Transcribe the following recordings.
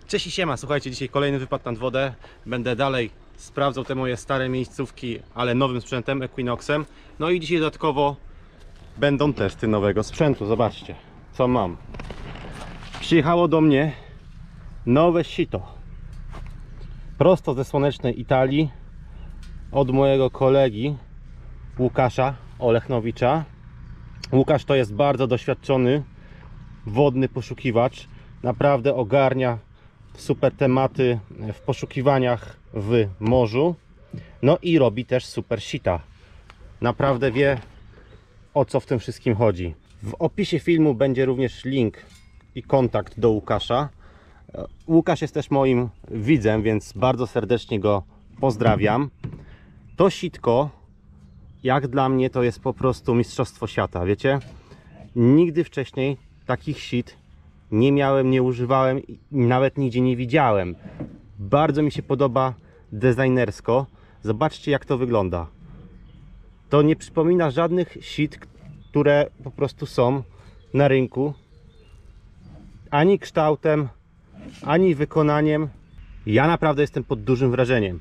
Cześć i siema, słuchajcie, dzisiaj kolejny wypad nad wodę. Będę dalej sprawdzał te moje stare miejscówki, ale nowym sprzętem, Equinoxem. No i dzisiaj dodatkowo będą testy nowego sprzętu. Zobaczcie, co mam. Przyjechało do mnie nowe sito. Prosto ze słonecznej Italii. Od mojego kolegi Łukasza Olechnowicza. Łukasz to jest bardzo doświadczony wodny poszukiwacz. Naprawdę ogarnia super tematy w poszukiwaniach w morzu. No i robi też super sita. Naprawdę wie, o co w tym wszystkim chodzi. W opisie filmu będzie również link i kontakt do Łukasza. Łukasz jest też moim widzem, więc bardzo serdecznie go pozdrawiam. To sitko, jak dla mnie, to jest po prostu mistrzostwo świata, wiecie? Nigdy wcześniej takich sit nie miałem, nie używałem i nawet nigdzie nie widziałem. Bardzo mi się podoba designersko. Zobaczcie, jak to wygląda. To nie przypomina żadnych sit, które po prostu są na rynku. Ani kształtem, ani wykonaniem. Ja naprawdę jestem pod dużym wrażeniem.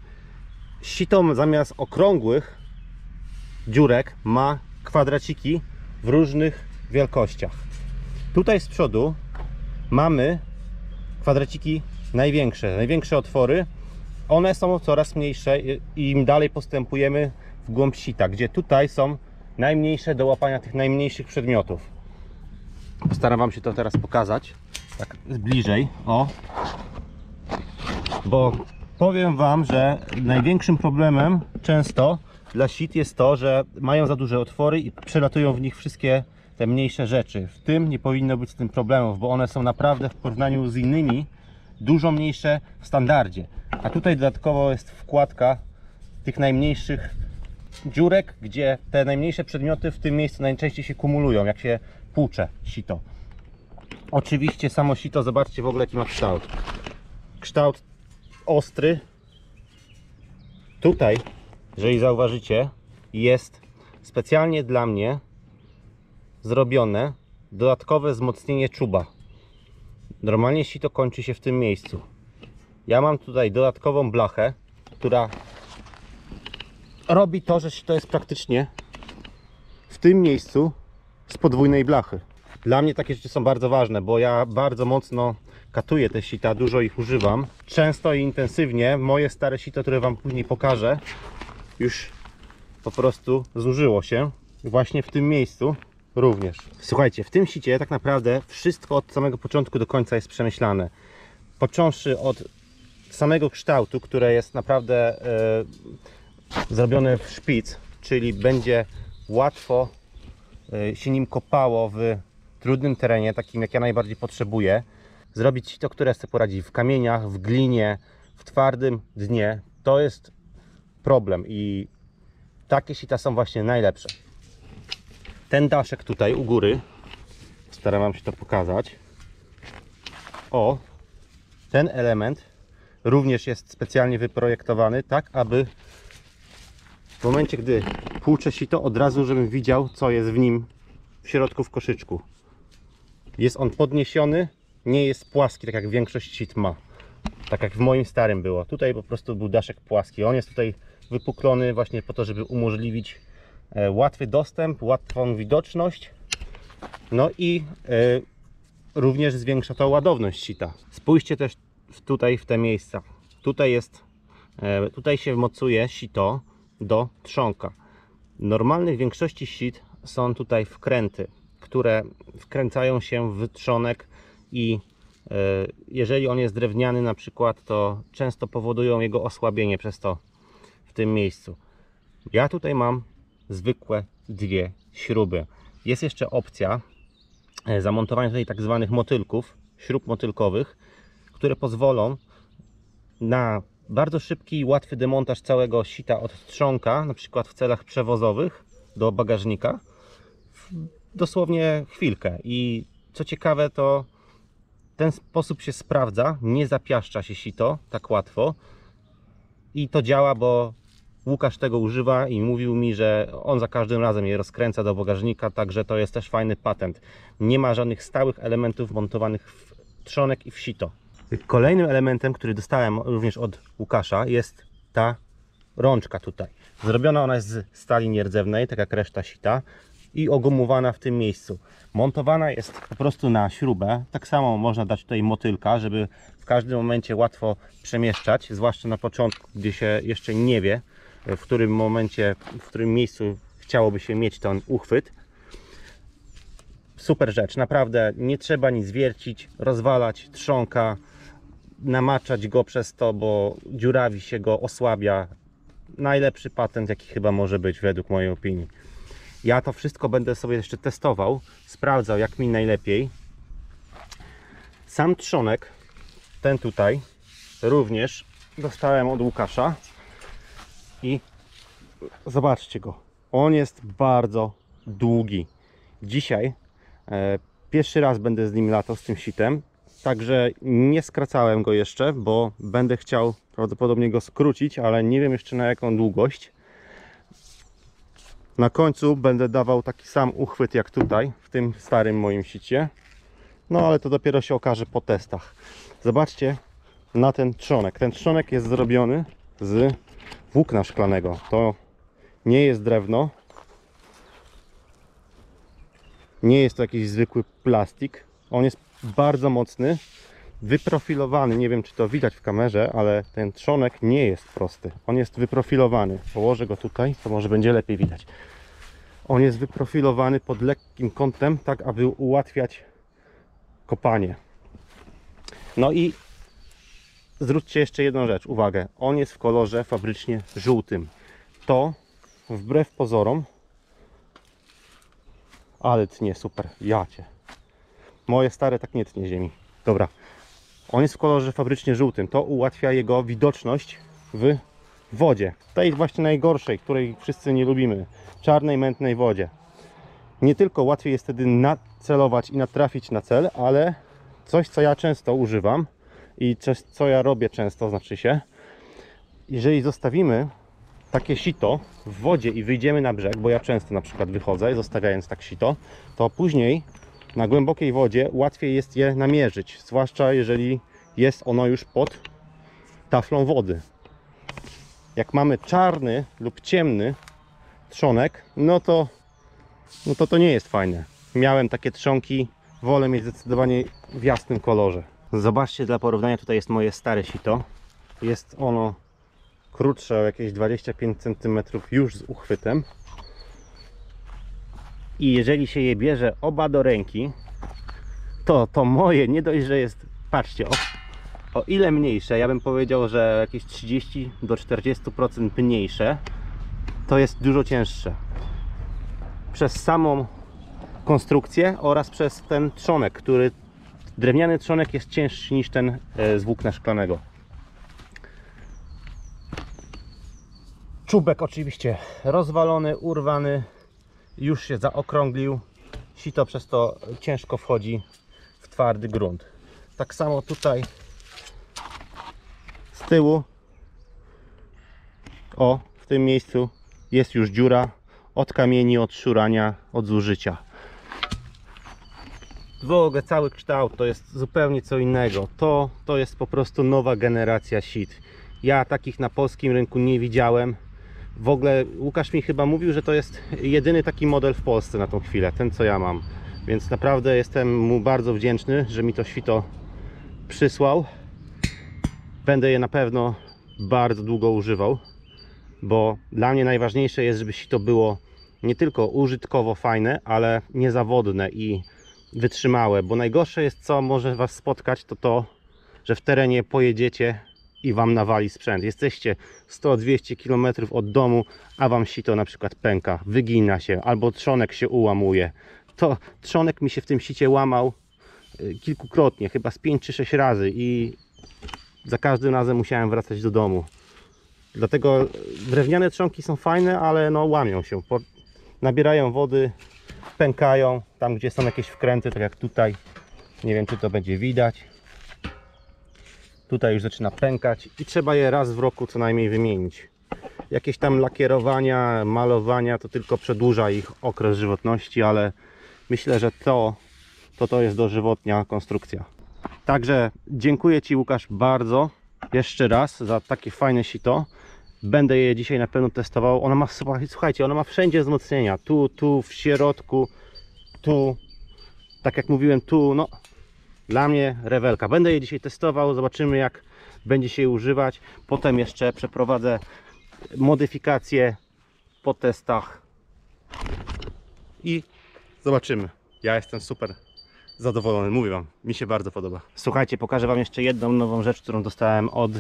Sito zamiast okrągłych dziurek ma kwadraciki w różnych wielkościach. Tutaj z przodu mamy kwadraciki największe otwory. One są coraz mniejsze i im dalej postępujemy w głąb sita, gdzie tutaj są najmniejsze do łapania tych najmniejszych przedmiotów. Postaram wam się to teraz pokazać tak bliżej, o. Bo powiem wam, że największym problemem często dla sit jest to, że mają za duże otwory i przelatują w nich wszystkie te mniejsze rzeczy. W tym nie powinno być z tym problemów, bo one są naprawdę w porównaniu z innymi dużo mniejsze w standardzie. A tutaj dodatkowo jest wkładka tych najmniejszych dziurek, gdzie te najmniejsze przedmioty w tym miejscu najczęściej się kumulują, jak się płucze sito. Oczywiście samo sito, zobaczcie w ogóle jaki ma kształt. Kształt ostry. Tutaj, jeżeli zauważycie, jest specjalnie dla mnie zrobione dodatkowe wzmocnienie czuba. Normalnie sito kończy się w tym miejscu. Ja mam tutaj dodatkową blachę, która robi to, że sito jest praktycznie w tym miejscu z podwójnej blachy. Dla mnie takie rzeczy są bardzo ważne, bo ja bardzo mocno katuję te sita, dużo ich używam. Często i intensywnie. Moje stare sito, które wam później pokażę, już po prostu zużyło się właśnie w tym miejscu. Również. Słuchajcie, w tym sicie tak naprawdę wszystko od samego początku do końca jest przemyślane. Począwszy od samego kształtu, które jest naprawdę zrobione w szpic, czyli będzie łatwo się nim kopało w trudnym terenie, takim jak ja najbardziej potrzebuję. Zrobić sito, które sobie poradzi w kamieniach, w glinie, w twardym dnie, to jest problem i takie sita są właśnie najlepsze. Ten daszek tutaj u góry, staram wam się to pokazać. O, ten element również jest specjalnie wyprojektowany, tak aby w momencie, gdy płuczę sito, od razu żebym widział, co jest w nim w środku w koszyczku. Jest on podniesiony, nie jest płaski, tak jak większość sit ma. Tak jak w moim starym było. Tutaj po prostu był daszek płaski. On jest tutaj wypuklony właśnie po to, żeby umożliwić łatwy dostęp, łatwą widoczność, no i również zwiększa to ładowność sita. Spójrzcie też tutaj w te miejsca. Tutaj się mocuje sito do trzonka. Normalnych większości sit są tutaj wkręty, które wkręcają się w trzonek i jeżeli on jest drewniany na przykład, to często powodują jego osłabienie przez to w tym miejscu. Ja tutaj mam zwykłe dwie śruby. Jest jeszcze opcja zamontowania tutaj tak zwanych motylków, śrub motylkowych, które pozwolą na bardzo szybki i łatwy demontaż całego sita od trzonka, na przykład w celach przewozowych do bagażnika, w dosłownie chwilkę. I co ciekawe, to ten sposób się sprawdza, nie zapiaszcza się sito tak łatwo i to działa, bo Łukasz tego używa i mówił mi, że on za każdym razem je rozkręca do bagażnika, także to jest też fajny patent. Nie ma żadnych stałych elementów montowanych w trzonek i w sito. Kolejnym elementem, który dostałem również od Łukasza, jest ta rączka tutaj. Zrobiona ona jest z stali nierdzewnej, tak jak reszta sita, i ogumowana w tym miejscu. Montowana jest po prostu na śrubę. Tak samo można dać tutaj motylka, żeby w każdym momencie łatwo przemieszczać, zwłaszcza na początku, gdzie się jeszcze nie wie, w którym momencie, w którym miejscu chciałoby się mieć ten uchwyt. Super rzecz, naprawdę nie trzeba nic wiercić, rozwalać trzonka, namaczać go przez to, bo dziurawi się go, osłabia. Najlepszy patent, jaki chyba może być według mojej opinii. Ja to wszystko będę sobie jeszcze testował, sprawdzał, jak mi najlepiej. Sam trzonek, ten tutaj, również dostałem od Łukasza i zobaczcie go. On jest bardzo długi. Dzisiaj pierwszy raz będę z nim latał, z tym sitem, także nie skracałem go jeszcze, bo będę chciał prawdopodobnie go skrócić, ale nie wiem jeszcze na jaką długość. Na końcu będę dawał taki sam uchwyt jak tutaj, w tym starym moim sicie. No ale to dopiero się okaże po testach. Zobaczcie na ten trzonek. Ten trzonek jest zrobiony z włókna szklanego. To nie jest drewno. Nie jest to jakiś zwykły plastik. On jest bardzo mocny, wyprofilowany. Nie wiem, czy to widać w kamerze, ale ten trzonek nie jest prosty. On jest wyprofilowany. Położę go tutaj, to może będzie lepiej widać. On jest wyprofilowany pod lekkim kątem, tak aby ułatwiać kopanie. No i zwróćcie jeszcze jedną rzecz, uwagę. On jest w kolorze fabrycznie żółtym. To wbrew pozorom, ale tnie super, jacie. Moje stare tak nie tnie ziemi. Dobra. On jest w kolorze fabrycznie żółtym. To ułatwia jego widoczność w wodzie. Tej właśnie najgorszej, której wszyscy nie lubimy. Czarnej, mętnej wodzie. Nie tylko łatwiej jest wtedy nacelować i natrafić na cel, ale coś, co ja często używam i coś, co ja robię często, znaczy się, jeżeli zostawimy takie sito w wodzie i wyjdziemy na brzeg, bo ja często na przykład wychodzę, zostawiając tak sito, to później na głębokiej wodzie łatwiej jest je namierzyć, zwłaszcza jeżeli jest ono już pod taflą wody. Jak mamy czarny lub ciemny trzonek, no to nie jest fajne. Miałem takie trzonki, wolę mieć zdecydowanie w jasnym kolorze. Zobaczcie, dla porównania tutaj jest moje stare sito. Jest ono krótsze o jakieś 25 cm już z uchwytem. I jeżeli się je bierze oba do ręki, to moje nie dość, że jest, patrzcie, o ile mniejsze, ja bym powiedział, że jakieś 30 do 40% mniejsze, to jest dużo cięższe. Przez samą konstrukcję oraz przez ten trzonek, który drewniany trzonek jest cięższy niż ten z włókna szklanego. Czubek oczywiście rozwalony, urwany, już się zaokrąglił. Sito przez to ciężko wchodzi w twardy grunt. Tak samo tutaj z tyłu, w tym miejscu jest już dziura od kamieni, od szurania, od zużycia. W ogóle cały kształt to jest zupełnie co innego. To jest po prostu nowa generacja sit. Ja takich na polskim rynku nie widziałem. W ogóle Łukasz mi chyba mówił, że to jest jedyny taki model w Polsce na tą chwilę, ten co ja mam. Więc naprawdę jestem mu bardzo wdzięczny, że mi to sito przysłał. Będę je na pewno bardzo długo używał, bo dla mnie najważniejsze jest, żeby sito było nie tylko użytkowo fajne, ale niezawodne i wytrzymałe, bo najgorsze jest, co może Was spotkać, to, że w terenie pojedziecie i Wam nawali sprzęt. Jesteście 100-200 km od domu, a Wam sito na przykład pęka, wygina się, albo trzonek się ułamuje. To trzonek mi się w tym sicie łamał kilkukrotnie, chyba z 5 czy 6 razy i za każdym razem musiałem wracać do domu. Dlatego drewniane trzonki są fajne, ale no łamią się, nabierają wody, pękają tam, gdzie są jakieś wkręty, tak jak tutaj. Nie wiem, czy to będzie widać. Tutaj już zaczyna pękać i trzeba je raz w roku co najmniej wymienić. Jakieś tam lakierowania, malowania to tylko przedłuża ich okres żywotności, ale myślę, że to jest dożywotnia konstrukcja. Także dziękuję Ci, Łukasz, bardzo jeszcze raz za takie fajne sito. Będę je dzisiaj na pewno testował. Ona ma, słuchajcie, ona ma wszędzie wzmocnienia. Tu, w środku, tu, tak jak mówiłem, tu, no dla mnie rewelka. Będę je dzisiaj testował, zobaczymy jak będzie się je używać. Potem jeszcze przeprowadzę modyfikacje po testach i zobaczymy. Ja jestem super zadowolony, mówię Wam, mi się bardzo podoba. Słuchajcie, pokażę Wam jeszcze jedną nową rzecz, którą dostałem od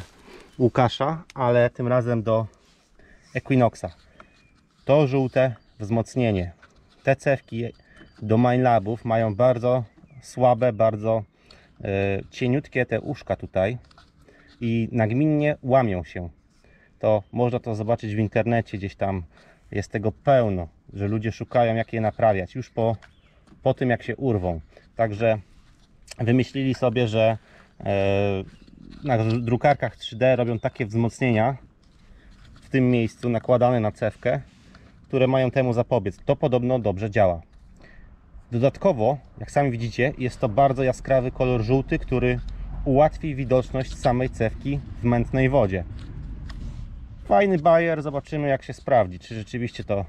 Łukasza, ale tym razem do Equinoxa. To żółte wzmocnienie. Te cewki do Minelabów mają bardzo słabe, bardzo cieniutkie te uszka tutaj i nagminnie łamią się. To można to zobaczyć w internecie, gdzieś tam jest tego pełno, że ludzie szukają jak je naprawiać już po tym jak się urwą. Także wymyślili sobie, że na drukarkach 3D robią takie wzmocnienia w tym miejscu nakładane na cewkę, które mają temu zapobiec. To podobno dobrze działa. Dodatkowo, jak sami widzicie, jest to bardzo jaskrawy kolor żółty, który ułatwi widoczność samej cewki w mętnej wodzie. Fajny bajer, zobaczymy jak się sprawdzi, czy rzeczywiście to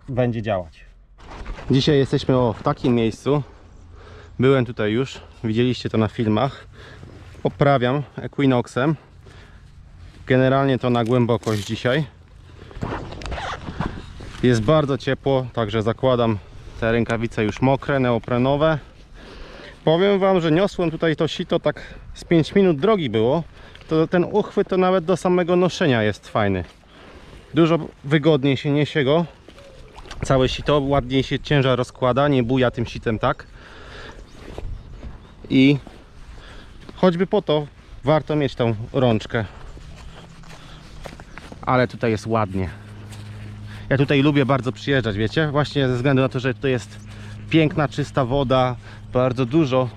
będzie działać. Dzisiaj jesteśmy w takim miejscu. Byłem tutaj już, widzieliście to na filmach. Poprawiam Equinoxem. Generalnie to na głębokość dzisiaj. Jest bardzo ciepło, także zakładam te rękawice już mokre, neoprenowe. Powiem Wam, że niosłem tutaj to sito tak z 5 minut drogi było. To ten uchwyt to nawet do samego noszenia jest fajny. Dużo wygodniej się niesie go. Całe sito, ładniej się ciężar rozkłada, nie buja tym sitem tak. I choćby po to warto mieć tą rączkę. Ale tutaj jest ładnie. Ja tutaj lubię bardzo przyjeżdżać, wiecie? Właśnie ze względu na to, że tutaj jest piękna, czysta woda. Bardzo dużo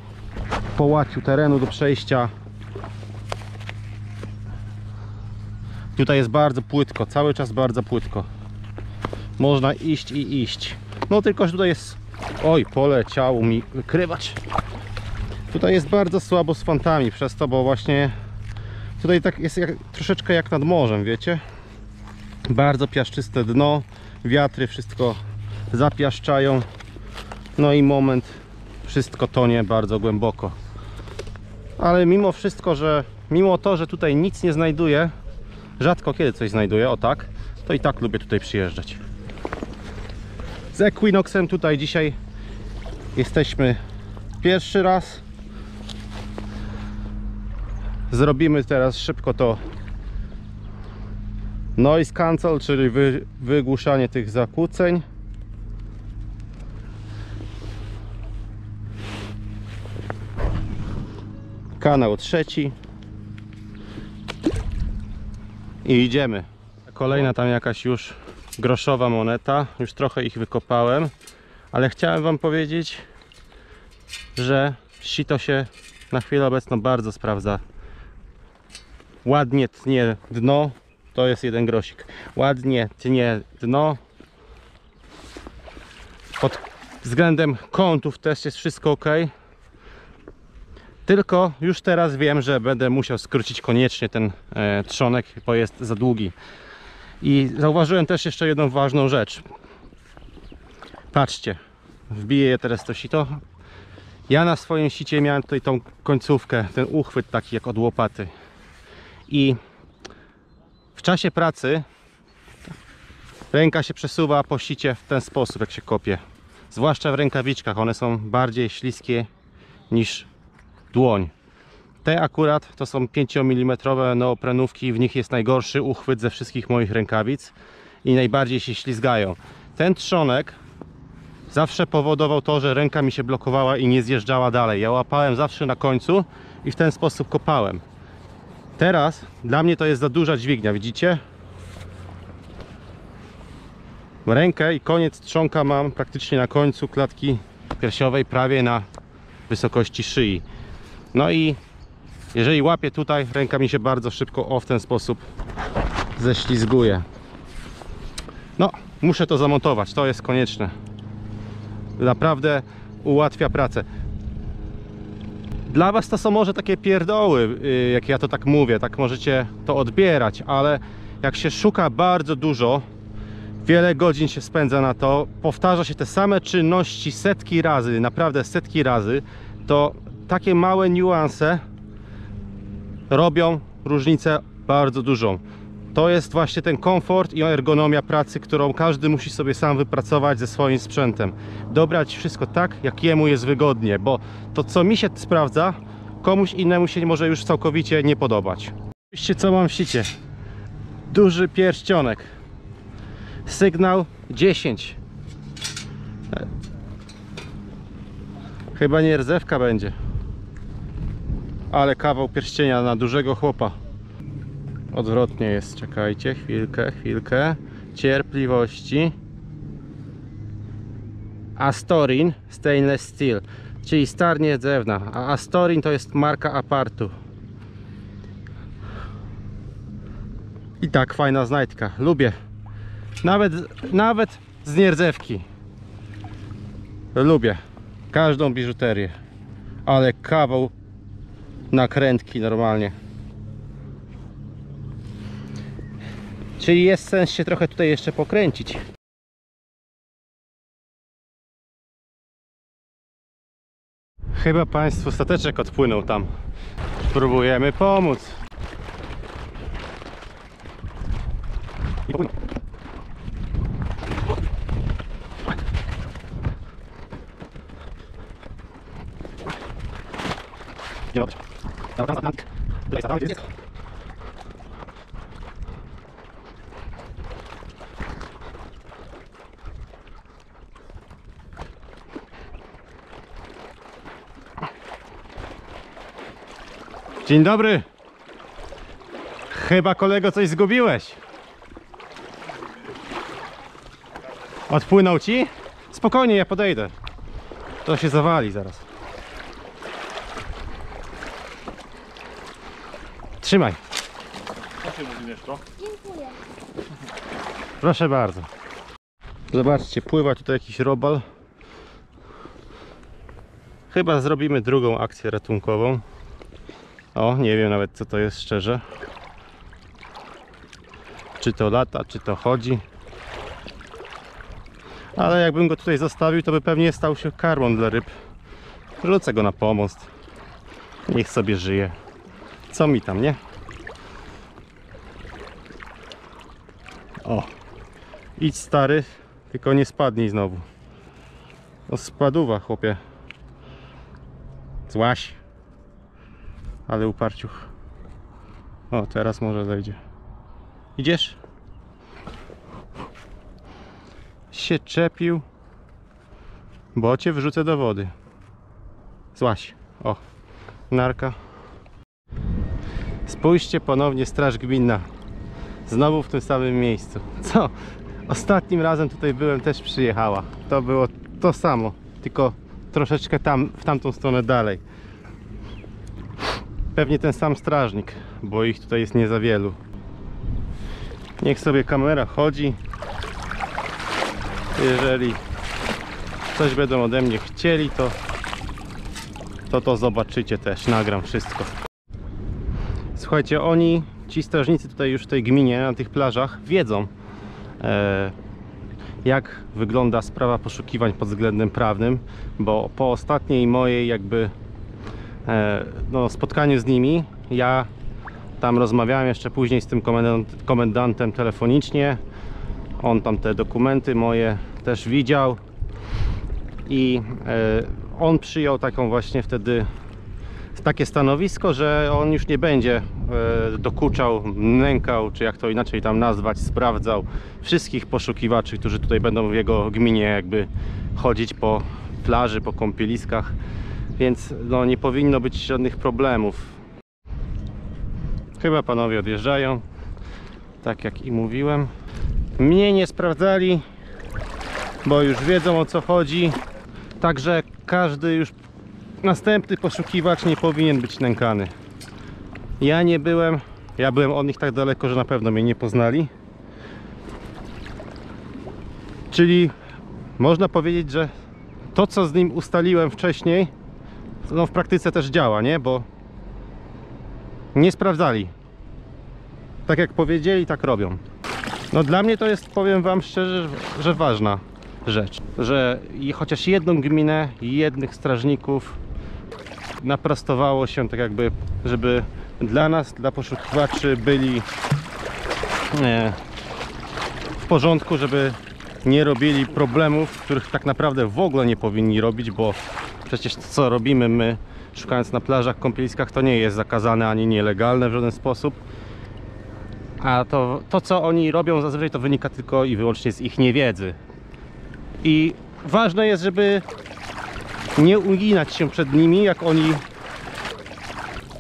połaciu terenu do przejścia. Tutaj jest bardzo płytko, cały czas bardzo płytko. Można iść i iść. No tylko, że tutaj jest... Oj, poleciało mi wykrywacz. Tutaj jest bardzo słabo z fantami przez to, bo właśnie tutaj tak jest troszeczkę jak nad morzem, wiecie? Bardzo piaszczyste dno, wiatry wszystko zapiaszczają. No i moment, wszystko tonie bardzo głęboko. Ale mimo wszystko, mimo to, że tutaj nic nie znajduję, rzadko kiedy coś znajduję, o tak, to i tak lubię tutaj przyjeżdżać. Z Equinoxem tutaj dzisiaj jesteśmy pierwszy raz. Zrobimy teraz szybko to noise cancel, czyli wygłuszanie tych zakłóceń. Kanał trzeci. I idziemy. Kolejna tam jakaś już groszowa moneta. Już trochę ich wykopałem. Ale chciałem Wam powiedzieć, że sito się na chwilę obecną bardzo sprawdza. Ładnie tnie dno. To jest jeden grosik. Ładnie tnie dno. Pod względem kątów też jest wszystko ok. Tylko już teraz wiem, że będę musiał skrócić koniecznie ten trzonek, bo jest za długi. I zauważyłem też jeszcze jedną ważną rzecz. Patrzcie, wbiję je teraz to sito. Ja na swoim sicie miałem tutaj tą końcówkę, ten uchwyt taki jak od łopaty. I w czasie pracy ręka się przesuwa po sicie w ten sposób, jak się kopie. Zwłaszcza w rękawiczkach, one są bardziej śliskie niż dłoń. Te akurat to są 5 mm neoprenówki, w nich jest najgorszy uchwyt ze wszystkich moich rękawic i najbardziej się ślizgają. Ten trzonek zawsze powodował to, że ręka mi się blokowała i nie zjeżdżała dalej. Ja łapałem zawsze na końcu i w ten sposób kopałem. Teraz dla mnie to jest za duża dźwignia, widzicie? Rękę i koniec trzonka mam praktycznie na końcu klatki piersiowej, prawie na wysokości szyi. No i jeżeli łapię tutaj, ręka mi się bardzo szybko w ten sposób ześlizguje. No, muszę to zamontować, to jest konieczne. Naprawdę ułatwia pracę. Dla was to są może takie pierdoły, jak ja to tak mówię, tak możecie to odbierać, ale jak się szuka bardzo dużo, wiele godzin się spędza na to, powtarza się te same czynności setki razy, naprawdę setki razy, to takie małe niuanse robią różnicę bardzo dużą. To jest właśnie ten komfort i ergonomia pracy, którą każdy musi sobie sam wypracować ze swoim sprzętem. Dobrać wszystko tak, jak jemu jest wygodnie, bo to, co mi się sprawdza, komuś innemu się może już całkowicie nie podobać. Oczywiście, co mam w sicie? Duży pierścionek. Sygnał 10. Chyba nie rdzewka będzie. Ale kawał pierścienia na dużego chłopa. Odwrotnie jest, czekajcie, chwilkę cierpliwości. Astorin Stainless Steel, czyli starnie drewna, a Astorin to jest marka Apartu. I tak, fajna znajdka, lubię. Nawet z nierdzewki. Lubię każdą biżuterię, ale kawał nakrętki normalnie. Czyli jest sens się trochę tutaj jeszcze pokręcić. Chyba państwu stateczek odpłynął tam. Próbujemy pomóc. Dzień dobry. Chyba, kolego, coś zgubiłeś. Odpłynął ci? Spokojnie, ja podejdę. To się zawali zaraz. Trzymaj. Dziękuję. Proszę bardzo. Zobaczcie, pływa tutaj jakiś robal. Chyba zrobimy drugą akcję ratunkową. O, nie wiem nawet, co to jest, szczerze. Czy to lata, czy to chodzi. Ale jakbym go tutaj zostawił, to by pewnie stał się karmą dla ryb. Rzucę go na pomost. Niech sobie żyje. Co mi tam, nie? O, idź, stary, tylko nie spadnij znowu. No, spadówa, chłopie. Złaś. Ale uparciuch. O, teraz może zejdzie. Idziesz? Się czepił, bo cię wrzucę do wody. Złaś. O, narka. Spójrzcie ponownie, straż gminna. Znowu w tym samym miejscu. Co? Ostatnim razem tutaj byłem, też przyjechała. To było to samo, tylko troszeczkę tam, w tamtą stronę dalej. Pewnie ten sam strażnik, bo ich tutaj jest nie za wielu. Niech sobie kamera chodzi. Jeżeli coś będą ode mnie chcieli, to zobaczycie też, nagram wszystko. Słuchajcie, ci strażnicy tutaj już w tej gminie, na tych plażach wiedzą, jak wygląda sprawa poszukiwań pod względem prawnym, bo po ostatniej mojej spotkaniu z nimi, ja tam rozmawiałem jeszcze później z tym komendantem telefonicznie. On tam te dokumenty moje też widział i on przyjął taką właśnie wtedy takie stanowisko, że on już nie będzie dokuczał, nękał, czy jak to inaczej tam nazwać, sprawdzał wszystkich poszukiwaczy, którzy tutaj będą w jego gminie chodzić po plaży, po kąpieliskach, więc no, nie powinno być żadnych problemów. Chyba panowie odjeżdżają, tak jak i mówiłem. Mnie nie sprawdzali, bo już wiedzą, o co chodzi, także każdy już następny poszukiwacz nie powinien być nękany. Ja nie byłem, ja byłem od nich tak daleko, że na pewno mnie nie poznali. Czyli można powiedzieć, że to, co z nim ustaliłem wcześniej, no w praktyce też działa, nie? Bo nie sprawdzali. Tak jak powiedzieli, tak robią. No dla mnie to jest, powiem wam szczerze, że ważna rzecz. Że chociaż jedną gminę, jednych strażników naprostowało się tak jakby, żeby dla nas, dla poszukiwaczy byli w porządku, żeby nie robili problemów, których tak naprawdę w ogóle nie powinni robić, bo przecież to, co robimy my, szukając na plażach, kąpieliskach, to nie jest zakazane ani nielegalne w żaden sposób. A to co oni robią zazwyczaj, to wynika tylko i wyłącznie z ich niewiedzy. I ważne jest, żeby nie uginać się przed nimi, jak oni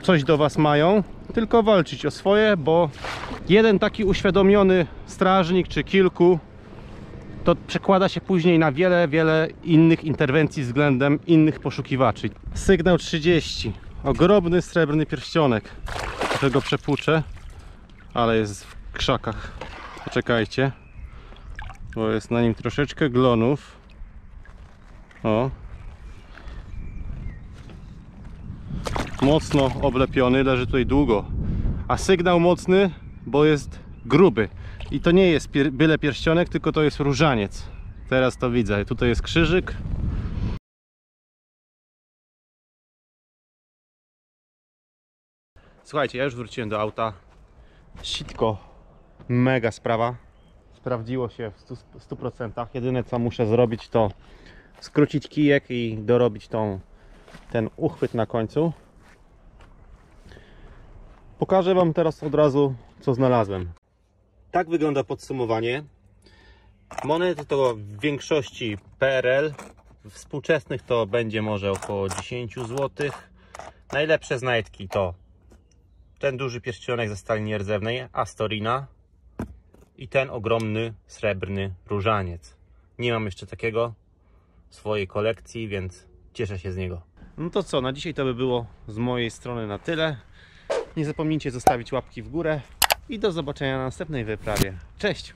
coś do was mają, tylko walczyć o swoje, bo jeden taki uświadomiony strażnik czy kilku to przekłada się później na wiele innych interwencji względem innych poszukiwaczy. Sygnał 30. Ogromny srebrny pierścionek. Tego przepłuczę, ale jest w krzakach. Poczekajcie, bo jest na nim troszeczkę glonów. O. Mocno oblepiony, leży tutaj długo. A sygnał mocny, bo jest gruby. I to nie jest byle pierścionek, tylko to jest różaniec. Teraz to widzę. Tutaj jest krzyżyk. Słuchajcie, ja już wróciłem do auta. Sitko, mega sprawa. Sprawdziło się w 100%. Jedyne co muszę zrobić, to skrócić kijek i dorobić ten uchwyt na końcu. Pokażę wam teraz od razu, co znalazłem. Tak wygląda podsumowanie. Monety to w większości PRL. Współczesnych to będzie może około 10 zł. Najlepsze znajdki to ten duży pierścionek ze stali nierdzewnej, Astorina, i ten ogromny srebrny różaniec. Nie mam jeszcze takiego w swojej kolekcji, więc cieszę się z niego. No to co, na dzisiaj to by było z mojej strony na tyle. Nie zapomnijcie zostawić łapki w górę i do zobaczenia na następnej wyprawie. Cześć!